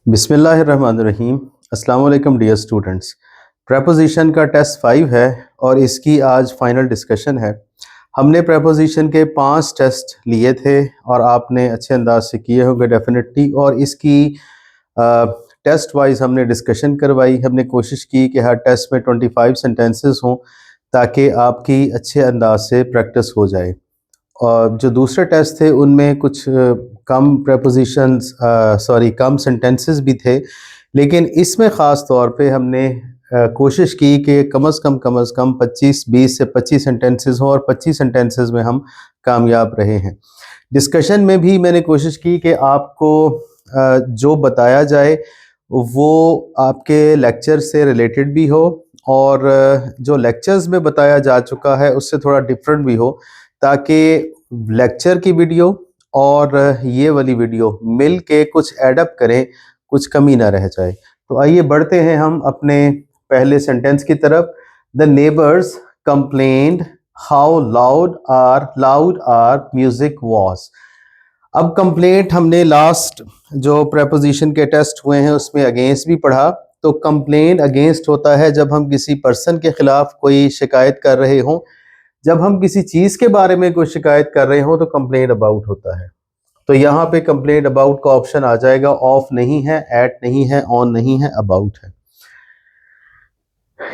बिस्मिल्लाहिर्रहमानिर्रहीम। अस्सलाम वालेकुम डियर स्टूडेंट्स। प्रेपोजिशन का टेस्ट 5 है और इसकी आज फाइनल डिस्कशन है। हमने प्रेपोजिशन के 5 टेस्ट लिए थे और आपने अच्छे अंदाज से किए होंगे डेफिनेटली, और इसकी टेस्ट वाइज हमने डिस्कशन करवाई। हमने कोशिश की कि हर टेस्ट में 25 सेंटेंसेस हों ताकि आपकी अच्छे अंदाज से प्रैक्टिस हो जाए। और जो दूसरे टेस्ट थे उनमें कुछ कम प्रेपोजिशंस कम सेंटेंसेस भी थे, लेकिन इसमें ख़ास तौर पे हमने कोशिश की कि कम अज़ कम 20 से 25 सेंटेंसेस हों और 25 सेंटेंसेस में हम कामयाब रहे हैं। डिस्कशन में भी मैंने कोशिश की कि आपको जो बताया जाए वो आपके लेक्चर से रिलेटेड भी हो और जो लेक्चर्स में बताया जा चुका है उससे थोड़ा डिफरेंट भी हो, ताकि लेक्चर की वीडियो और ये वाली वीडियो मिल के कुछ एडअप करें, कुछ कमी ना रह जाए। तो आइए बढ़ते हैं हम अपने पहले सेंटेंस की तरफ। The neighbours complained how loud our music was. अब कंप्लेंट हमने लास्ट जो प्रेपोजिशन के टेस्ट हुए हैं उसमें अगेंस्ट भी पढ़ा। तो कंप्लेंट अगेंस्ट होता है जब हम किसी पर्सन के खिलाफ कोई शिकायत कर रहे हों। जब हम किसी चीज़ के बारे में कोई शिकायत कर रहे हो तो कंप्लेंट अबाउट होता है। तो यहाँ पे कंप्लेंट अबाउट का ऑप्शन आ जाएगा। ऑफ नहीं है, एट नहीं है, ऑन नहीं है, अबाउट है।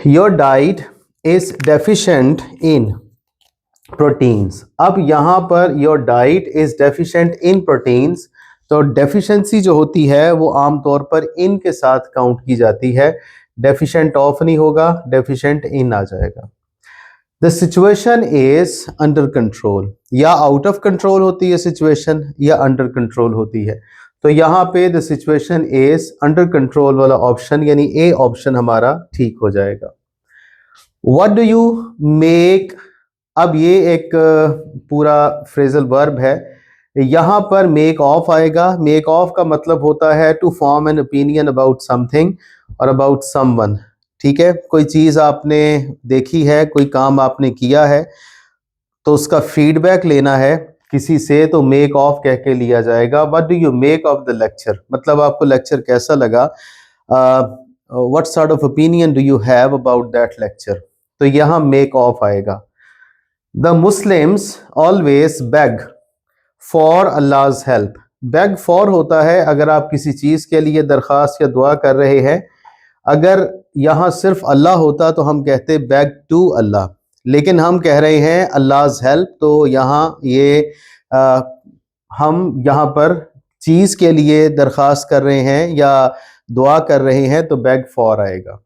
Your diet is deficient in proteins. अब यहाँ per your diet is deficient in proteins, तो डेफिशिएंसी जो होती है वो आमतौर पर इन के साथ काउंट की जाती है। डेफिशिएंट ऑफ नहीं होगा, डेफिशिएंट इन आ जाएगा। The situation is under control, या आउट ऑफ कंट्रोल होती है सिचुएशन या अंडर कंट्रोल होती है। तो यहाँ पे the situation is under control वाला ऑप्शन यानी ए ऑप्शन हमारा ठीक हो जाएगा। व्हाट डू यू मेक, अब ये एक पूरा फ्रेजल वर्ब है। यहाँ पर मेक ऑफ आएगा। मेक ऑफ का मतलब होता है to form an opinion about something और अबाउट समवन। ठीक है, कोई चीज़ आपने देखी है, कोई काम आपने किया है तो उसका फीडबैक लेना है किसी से, तो मेक ऑफ कह के लिया जाएगा। What do you make of the lecture, मतलब आपको लेक्चर कैसा लगा। What sort of opinion do you have about that lecture, तो यहाँ मेक ऑफ आएगा। The Muslims always beg for अल्लाह's हेल्प। बेग फॉर होता है अगर आप किसी चीज़ के लिए दरख्वास्त या दुआ कर रहे हैं। अगर यहाँ सिर्फ अल्लाह होता तो हम कहते बेग टू अल्लाह, लेकिन हम कह रहे हैं अल्लाह's हेल्प, तो यहाँ ये हम यहाँ पर चीज़ के लिए दरख्वास्त कर रहे हैं या दुआ कर रहे हैं तो बेग फॉर आएगा।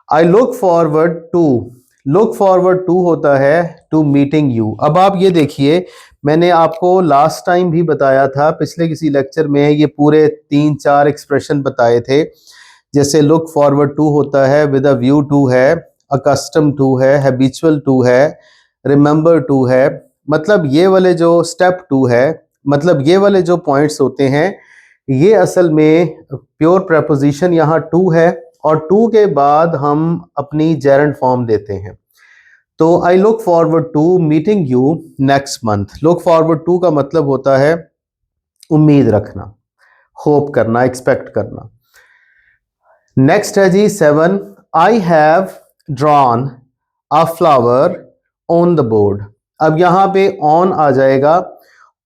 I look forward to, look forward to होता है टू मीटिंग यू। अब आप ये देखिए, मैंने आपको लास्ट टाइम भी बताया था, पिछले किसी लेक्चर में ये पूरे 3-4 एक्सप्रेशन बताए थे। जैसे लुक फॉरवर्ड टू होता है, विद अ व्यू टू है, अकस्टम टू है, हैबिचुअल टू है, रिमेंबर टू है। मतलब ये वाले जो स्टेप टू है, मतलब ये वाले जो पॉइंट्स होते हैं ये असल में प्योर प्रेपोजिशन यहाँ टू है, और टू के बाद हम अपनी जेरेंड फॉर्म देते हैं। तो I look forward to meeting you next month. Look forward to का मतलब होता है उम्मीद रखना, होप करना, एक्सपेक्ट करना। नेक्स्ट है जी 7, I have drawn a flower on the board. अब यहाँ पे ऑन आ जाएगा।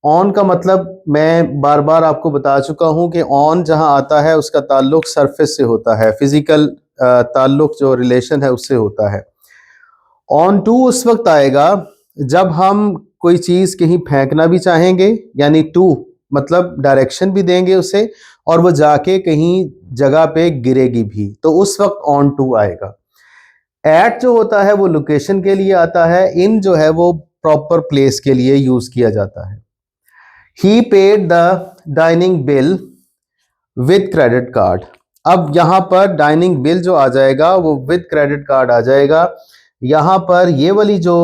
ऑन का मतलब मैं बार बार आपको बता चुका हूँ कि ऑन जहाँ आता है उसका ताल्लुक सरफेस से होता है, फिजिकल ताल्लुक जो रिलेशन है उससे होता है। ऑन टू उस वक्त आएगा जब हम कोई चीज़ कहीं फेंकना भी चाहेंगे, यानी टू मतलब डायरेक्शन भी देंगे उसे और वो जाके कहीं जगह पे गिरेगी भी, तो उस वक्त ऑन टू आएगा। एट जो होता है वो लोकेशन के लिए आता है। इन जो है वो प्रॉपर प्लेस के लिए यूज किया जाता है। He paid the dining bill with credit card. अब यहाँ पर डाइनिंग बिल जो आ जाएगा वो विद क्रेडिट कार्ड आ जाएगा। यहाँ पर ये वाली जो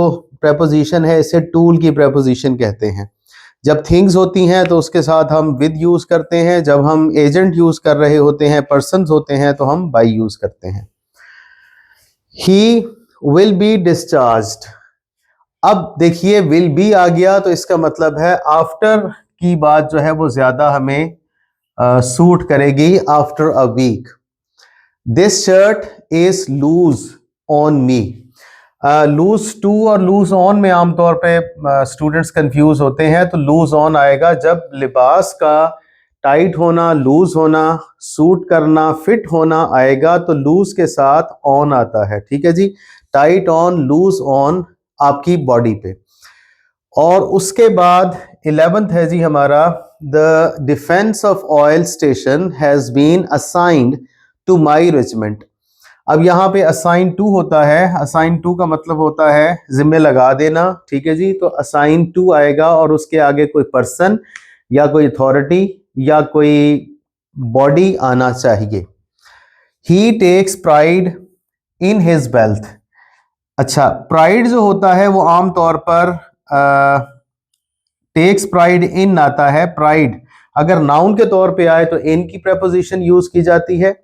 प्रेपोजिशन है इसे टूल की प्रेपोजिशन कहते हैं। जब थिंग्स होती हैं तो उसके साथ हम विद यूज करते हैं, जब हम एजेंट यूज कर रहे होते हैं, पर्सन्स होते हैं, तो हम बाय यूज करते हैं। He will be discharged. अब देखिए विल बी आ गया तो इसका मतलब है आफ्टर की बात जो है वो ज्यादा हमें सूट करेगी after a week. This shirt is loose on me. Loose to और लूज ऑन में आमतौर पे स्टूडेंट्स कंफ्यूज होते हैं, तो लूज ऑन आएगा जब लिबास का टाइट होना, लूज होना, सूट करना, फिट होना आएगा तो लूज के साथ ऑन आता है। ठीक है जी, टाइट ऑन, लूज ऑन आपकी बॉडी पे। और उसके बाद 11th है जी हमारा, the defence of oil station has been assigned to my regiment. अब यहाँ पे असाइन टू होता है, असाइन टू का मतलब होता है जिम्मे लगा देना। ठीक है जी, तो असाइन टू आएगा और उसके आगे कोई पर्सन या कोई अथॉरिटी या कोई बॉडी आना चाहिए। He takes pride in his wealth. अच्छा, प्राइड जो होता है वो आमतौर पर टेक्स प्राइड इन आता है। प्राइड अगर नाउन के तौर पे आए तो इन की प्रेपोजिशन यूज की जाती है।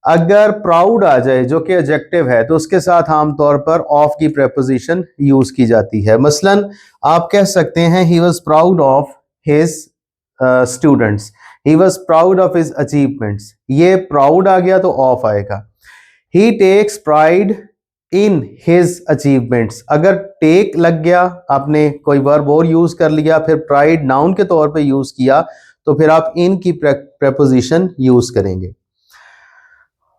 अगर प्राउड आ जाए जो कि एडजेक्टिव है तो उसके साथ आमतौर पर ऑफ की प्रेपोजिशन यूज की जाती है। मसलन आप कह सकते हैं he was proud of his students, he was proud of his achievements. ये प्राउड आ गया तो ऑफ आएगा। He takes pride in his achievements. अगर टेक लग गया, आपने कोई वर्ब और यूज कर लिया, फिर प्राइड नाउन के तौर पे यूज किया, तो फिर आप इन की प्रेपोजिशन यूज करेंगे।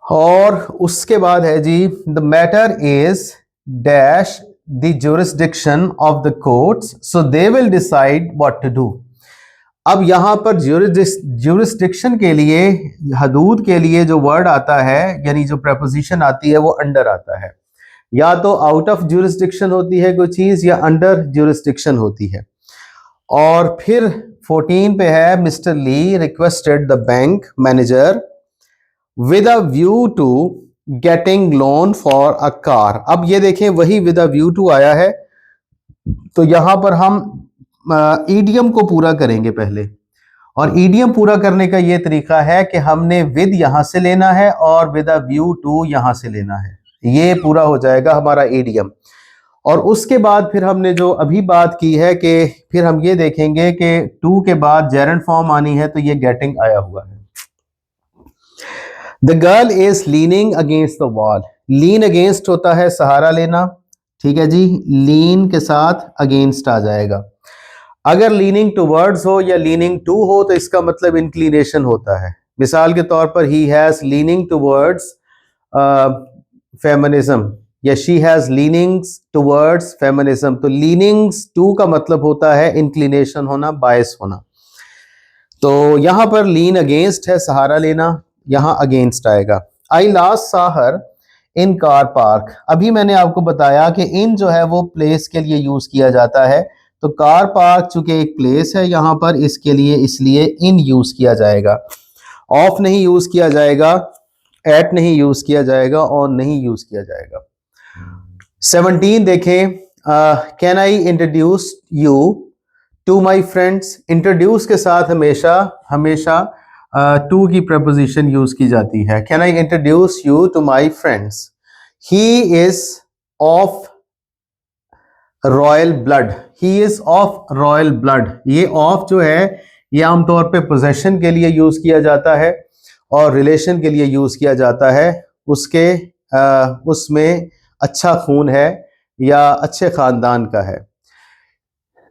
और उसके बाद है जी, the matter is dash the jurisdiction of the courts so they will decide what to do. अब यहां पर ज्यूरिस्डिक्शन के लिए, हदूद के लिए जो वर्ड आता है, यानी जो प्रेपोजिशन आती है वो अंडर आता है। या तो आउट ऑफ ज्यूरिस्डिक्शन होती है कोई चीज या अंडर ज्यूरिस्डिक्शन होती है। और फिर 14 पे है, mister Lee requested the bank manager with a view to getting loan for a car. अब ये देखें, वही विद अ व्यू टू आया है, तो यहां पर हम ईडियम को पूरा करेंगे पहले। और ईडियम पूरा करने का ये तरीका है कि हमने विद यहां से लेना है और विद अ व्यू टू यहां से लेना है। ये पूरा हो जाएगा हमारा ईडियम। और उसके बाद फिर हमने जो अभी बात की है कि फिर हम ये देखेंगे कि टू के बाद जेरेंट फॉर्म आनी है, तो ये गेटिंग आया हुआ है। The girl is leaning against the wall. Lean against होता है सहारा लेना। ठीक है जी, लीन के साथ अगेंस्ट आ जाएगा। अगर लीनिंग टुवर्ड्स हो या लीनिंग टू हो तो इसका मतलब इंक्लिनेशन होता है। मिसाल के तौर पर he has leaning towards feminism या she has leanings towards feminism. तो लीनिंग्स टू का मतलब होता है इंक्लिनेशन होना, बायस होना। तो यहां पर लीन अगेंस्ट है, सहारा लेना, यहां अगेंस्ट आएगा। आई लास्ट सा हर इन कार पार्क। अभी मैंने आपको बताया कि इन जो है वो प्लेस के लिए यूज किया जाता है, तो कार पार्क चूंकि एक प्लेस है यहां पर, इसके लिए इसलिए इन यूज किया जाएगा। ऑफ नहीं यूज किया जाएगा, एट नहीं यूज किया जाएगा, ऑन नहीं यूज किया जाएगा। 17 देखें, can I introduce you to my friends. Introduce के साथ हमेशा हमेशा टू की प्रपोजिशन यूज की जाती है। Can I introduce you to my friends. He is of royal blood, he is of royal blood. ये ऑफ जो है ये आमतौर पे पोजेशन के लिए यूज किया जाता है और रिलेशन के लिए यूज किया जाता है। उसके उसमें अच्छा खून है या अच्छे खानदान का है।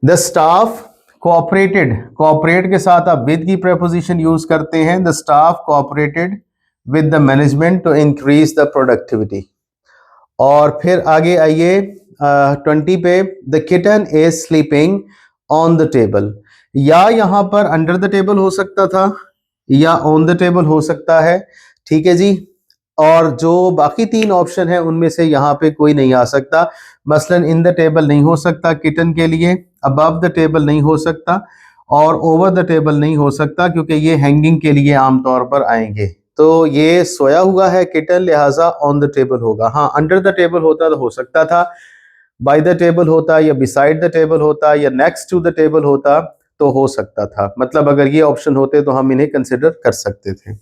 द स्टाफ कोऑपरेटेड, कोऑपरेट के साथ आप विद की प्रेपोजिशन यूज करते हैं। The staff cooperated with the management to increase the productivity. और फिर आगे आइए 20 पे, the kitten is sleeping on the table. या यहां पर अंडर द टेबल हो सकता था या ऑन द टेबल हो सकता है। ठीक है जी, और जो बाकी 3 ऑप्शन है उनमें से यहां पे कोई नहीं आ सकता। मसलन इन द टेबल नहीं हो सकता किटन के लिए, अबव द टेबल नहीं हो सकता और ओवर द टेबल नहीं हो सकता, क्योंकि ये हैंगिंग के लिए आमतौर पर आएंगे। तो ये सोया हुआ है किटन, लिहाजा ऑन द टेबल होगा। हाँ, अंडर द टेबल होता तो हो सकता था, बाय द टेबल होता या बिसाइड द टेबल होता या नेक्स्ट टू द टेबल होता तो हो सकता था। मतलब अगर ये ऑप्शन होते तो हम इन्हें कंसिडर कर सकते थे।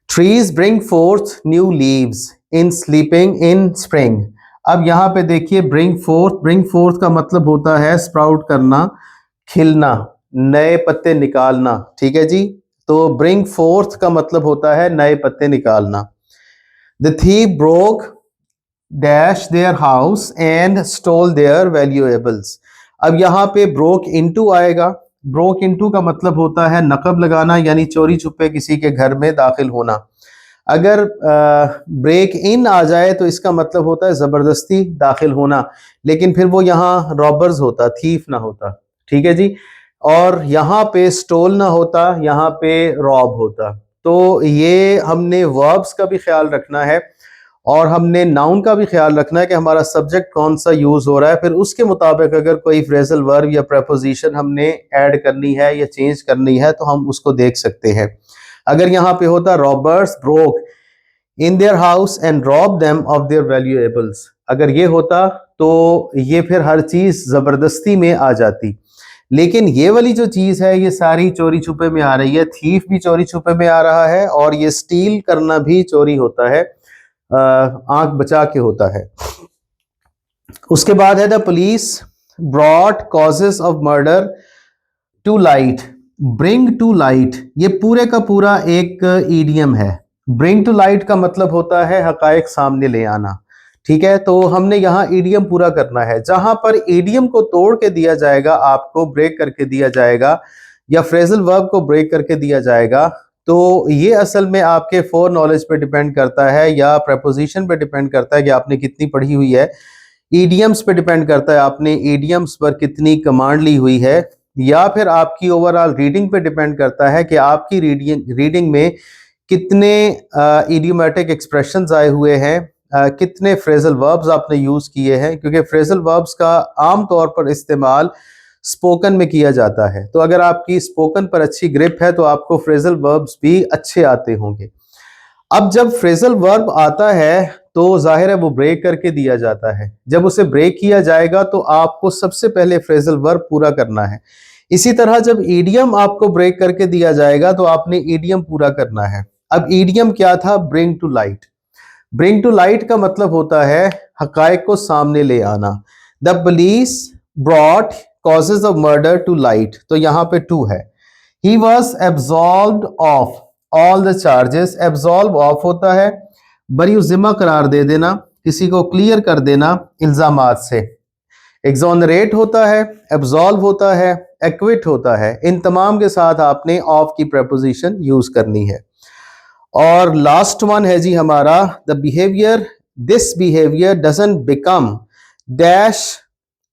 Trees bring fourth new leaves in sleeping in spring. अब यहाँ पे देखिए, ब्रिंग फोर्थ का मतलब होता है स्प्राउट करना, खिलना, नए पत्ते निकालना। ठीक है जी, तो ब्रिंग फोर्थ का मतलब होता है नए पत्ते निकालना। The thief broke dash their house and stole their valuables. अब यहाँ पे ब्रोक इनटू आएगा। ब्रोक इनटू का मतलब होता है नकब लगाना, यानी चोरी छुपे किसी के घर में दाखिल होना। अगर ब्रेक इन आ जाए तो इसका मतलब होता है जबरदस्ती दाखिल होना, लेकिन फिर वो यहाँ रॉबर्स होता, थीफ ना होता। ठीक है जी। और यहाँ पे स्टोल ना होता, यहाँ पे रॉब होता। तो ये हमने वर्ब्स का भी ख्याल रखना है और हमने नाउन का भी ख्याल रखना है कि हमारा सब्जेक्ट कौन सा यूज हो रहा है। फिर उसके मुताबिक अगर कोई फ्रेजल वर्ब या प्रेपोजिशन हमने ऐड करनी है या चेंज करनी है तो हम उसको देख सकते हैं। अगर यहाँ पे होता robbers broke in their house and rob them of their valuables, अगर ये होता तो ये फिर हर चीज जबरदस्ती में आ जाती। लेकिन ये वाली जो चीज है ये सारी चोरी छुपे में आ रही है। थीफ भी चोरी छुपे में आ रहा है और ये स्टील करना भी चोरी होता है, आंख बचा के होता है। उसके बाद है the police brought causes of murder to light. Bring to light ये पूरे का पूरा एक ईडियम है। ब्रिंग टू लाइट का मतलब होता है हकायक सामने ले आना। ठीक है, तो हमने यहाँ ईडियम पूरा करना है। जहां पर ईडियम को तोड़ के दिया जाएगा, आपको ब्रेक करके दिया जाएगा या फ्रेजल वर्ब को ब्रेक करके दिया जाएगा, तो ये असल में आपके फोर नॉलेज पे डिपेंड करता है या प्रपोजिशन पे डिपेंड करता है कि आपने कितनी पढ़ी हुई है। ईडियम्स पे डिपेंड करता है आपने ईडियम्स पर कितनी कमांड ली हुई है, या फिर आपकी ओवरऑल रीडिंग पे डिपेंड करता है कि आपकी रीडिंग में कितने इडियोमैटिक एक्सप्रेशंस आए हुए हैं, कितने फ्रेजल वर्ब्स आपने यूज किए हैं, क्योंकि फ्रेजल वर्ब्स का आम तौर पर इस्तेमाल स्पोकन में किया जाता है। तो अगर आपकी स्पोकन पर अच्छी ग्रिप है तो आपको फ्रेजल वर्ब्स भी अच्छे आते होंगे। अब जब फ्रेजल वर्ब आता है तो जाहिर है वो ब्रेक करके दिया जाता है। जब उसे ब्रेक किया जाएगा तो आपको सबसे पहले फ्रेजल वर्ब पूरा करना है। इसी तरह जब ईडियम आपको ब्रेक करके दिया जाएगा तो आपने ईडियम पूरा करना है। अब ईडियम क्या था? Bring to light. Bring to light का मतलब होता है हकायक को सामने ले आना। The police brought causes of murder to light, तो यहां पे टू है। He was absolved of all the charges. Absolve of होता है बरी जिम्मा करार दे देना, किसी को क्लियर कर देना इल्जामात से। एग्जोनरेट होता है, एब्सॉल्व होता है, एक्विट होता है। इन तमाम के साथ आपने ऑफ की प्रेपोजिशन यूज करनी है। और लास्ट वन है जी हमारा the behaviour, this behaviour doesn't become dash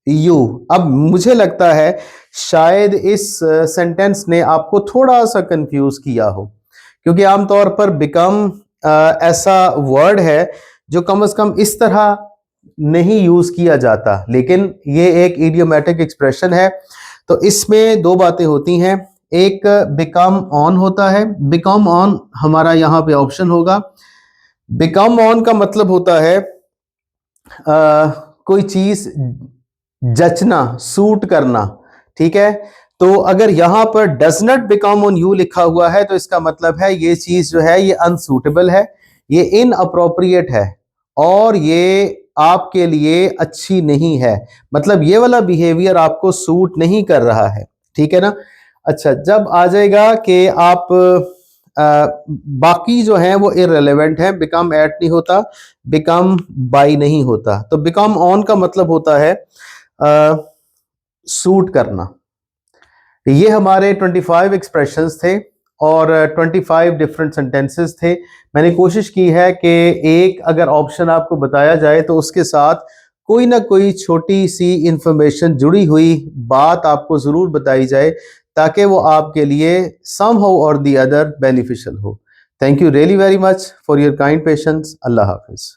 you. अब मुझे लगता है शायद इस सेंटेंस ने आपको थोड़ा सा कंफ्यूज किया हो, क्योंकि आमतौर पर बिकम ऐसा वर्ड है जो कम से कम इस तरह नहीं यूज किया जाता, लेकिन ये एक इडियोमैटिक एक्सप्रेशन है। तो इसमें दो बातें होती हैं। एक बिकम ऑन होता है। बिकम ऑन हमारा यहाँ पे ऑप्शन होगा। बिकम ऑन का मतलब होता है कोई चीज जचना, सूट करना। ठीक है, तो अगर यहां पर does not become on you लिखा हुआ है तो इसका मतलब है ये चीज जो है ये अनसूटेबल है, ये इनअप्रोप्रिएट है और ये आपके लिए अच्छी नहीं है। मतलब ये वाला बिहेवियर आपको सूट नहीं कर रहा है। ठीक है ना। अच्छा, जब आ जाएगा कि आप बाकी जो है वो इररिलेवेंट है, बिकम एट नहीं होता, बिकम बाई नहीं होता। तो बिकम ऑन का मतलब होता है सूट करना। ये हमारे 25 एक्सप्रेशंस थे और 25 डिफरेंट सेंटेंसेस थे। मैंने कोशिश की है कि एक अगर ऑप्शन आपको बताया जाए तो उसके साथ कोई ना कोई छोटी सी इंफॉर्मेशन जुड़ी हुई बात आपको जरूर बताई जाए, ताकि वो आपके लिए समहाउ और द अदर बेनिफिशियल हो। Thank you really very much for your kind patience. Allah Hafiz.